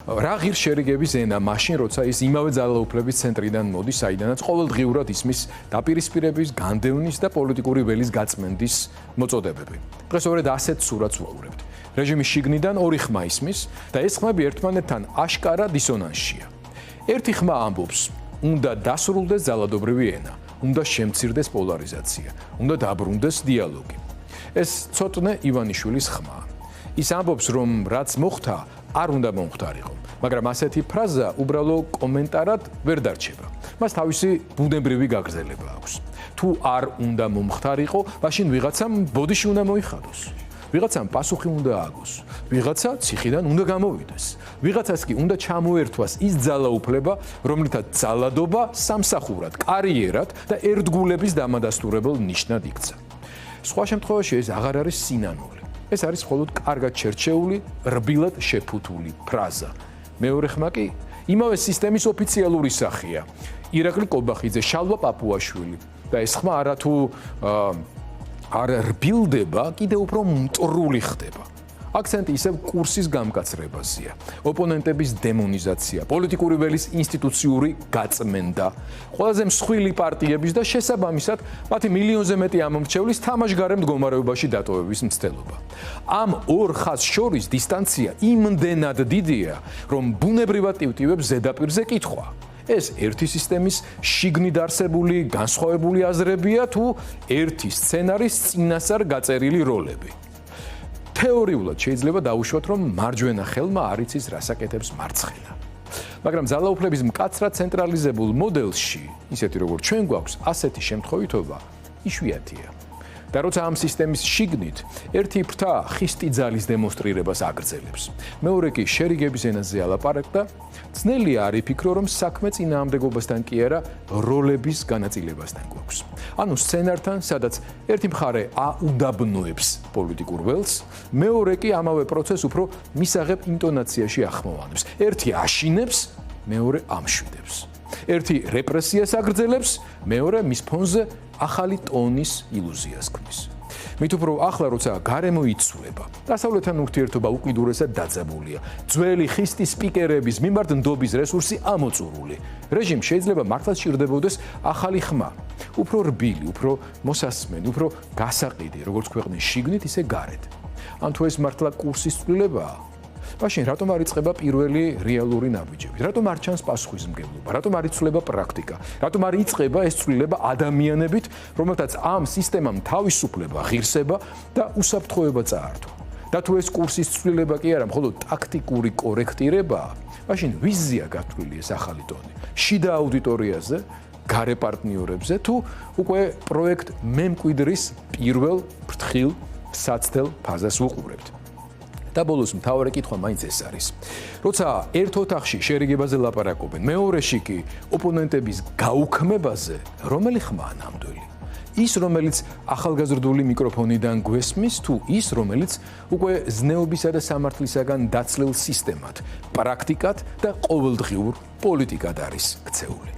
რა ღირს შერიგების ენა მაშინ როცა ის იმავე ძალაუფლების ცენტრიდან მოდის, საიდანაც ყოველდღიურად ისმის დაპირისპირების, განდევნის და პოლიტიკური ველის გაწმენდის მოწოდებები. დღეს ორედ ასეთ სურათს ვუყურებთ. რეჟიმის შიგნიდან ორი ხმა ისმის და ეს ხმები ერთმანეთთან აშკარა დისონანსშია. ერთი ხმა ამბობს, უნდა დასრულდეს ძალადობრივი ენა, უნდა შემცირდეს პოლარიზაცია, უნდა დაბრუნდეს დიალოგი. ეს ცოტნე ივანიშვილის ხმაა. ის ამბობს, რომ რაც მოხდა, არ უნდა მომხდარიყო, მაგრამ ასეთი ფრაზა უბრალო კომენტარად ვერ დარჩება. მას თავისი ბუნებრივი გაგრძელება აქვს. თუ არ უნდა მომხდარიყო, მაშინ ვიღაცამ ბოდიში უნდა მოიხადოს. ვიღაცამ პასუხი უნდა ააგოს. ვიღაცა ციხიდან უნდა გამოვიდეს. ვიღაცას კი უნდა ჩამოერთვას ის ძალაუფლება, რომლითაც ძალადობა სამსახურად, კარიერად და ერთგულების დამადასტურებელ ნიშნად იქცა. სხვა შემთხვევაში ეს აღარ არის სინანული. ეს არის მხოლოდ კარგად შერჩეული, რბილად შეფუთული ფრაზა. მეორე ხმა კი იმავე სისტემის ოფიციალური სახეა. ირაკლი კობახიძე, შალვა პაპუაშვილი და ეს ხმა არათუ არ რბილდება, კიდევ უფრო მტრული ხდება. აქცენტი ისევ კურსის გამკაცრებაზეა. ოპონენტების დემონიზაცია, პოლიტიკური ველის ინსტიტუციური გაწმენდა, ყველაზე მსხვილი პარტიების და შესაბამისად მათი მილიონზე მეტი ამომრჩევლის თამაშგარე მდგომარეობაში დატოვების მცდელობა. ამ ორ ხაზს შორის დისტანცია იმდენად დიდია, რომ ბუნებრივად ტივტივებს ზედაპირზე კითხვა. ეს ერთი სისტემის შიგნით არსებული განსხვავებული აზრებია თუ ერთი სცენარის წინასწარ გაწერილი როლები. თეორიულად შეიძლება დაუშვათ, რომ მარჯვენა ხელმა არ იცის რას აკეთებს მარცხენა. მაგრამ ძალაუფლების მკაცრად ცენტრალიზებულ მოდელში, ისეთი როგორც ჩვენ გვაქვს, ასეთი შემთხვევითობა იშვიათია. და როცა ამ სისტემის შიგნით ერთი ფრთა ხისტი ძალის დემონსტრირებას აგრძელებს, მეორე კი შერიგების ენაზე ალაპარაკდა, ძნელია არ იფიქრო, რომ საქმე წინააღმდეგობასთან კი არა, როლების განაწილებასთან გვაქვს. ანუ სცენართან, სადაც ერთი მხარე აუდაბნოებს პოლიტიკურ ველს, მეორე კი ამავე პროცესს უფრო მისაღებ ინტონაციაში ახმოვანებს. ერთი აშინებს, მეორე ამშვიდებს. ერთი რეპრესიას აგრძელებს, მეორე მის ფონზე ახალი ტონის ილუზიას ქმნის. მით უფრო ახლა როცა გარემო იცვლება, დასავლეთთან ურთიერთობა უკიდურესად დაძაბულია. ძველი ხისტი სპიკერების მიმართ ნდობის რესურსი ამოწურული. რეჟიმს შეიძლება მართლაც სჭირდებოდეს ახალი ხმა, უფრო რბილი, უფრო მოსასმენი, უფრო გასაყიდი, როგორც ქვეყნის შიგნით, ისე გარეთ. ან თუ ეს მართლა კურსის ცვლილებაა, მაშინ რატომ არ იწყება პირველი რეალური ნაბიჯები? რატომ არ ჩანს პასუხისმგებლობა? რატომ არ იცვლება პრაქტიკა? რატომ არ იწყება ეს ცვლილება ადამიანებით, რომელთაც ამ სისტემამ თავისუფლება, ღირსება და უსაფრთხოება წაართვა? და თუ ეს კურსის ცვლილება კი არა, მხოლოდ ტაქტიკური კორექტირებაა, მაშინ ვიზია გათვლილი ეს ახალი ტონი? შიდა აუდიტორიაზე, გარე პარტნიორებზე თუ უკვე პროექტ მემკვიდრის პირველ ფრთხილ საცდელ ფაზას ვუყურებთ? და ბოლოს მთავარი კითხვა მაინც ეს არის. როცა ერთ ოთახში შერიგებაზე ლაპარაკობენ, მეორეში კი ოპონენტების გაუქმებაზე, რომელი ხმაა ნამდვილი? ის, რომელიც ახალგაზრდული მიკროფონიდან გვესმის, თუ ის, რომელიც უკვე ზნეობისა და სამართლისაგან დაცლილ სისტემად, პრაქტიკად და ყოველდღიურ პოლიტიკად არის ქცეული?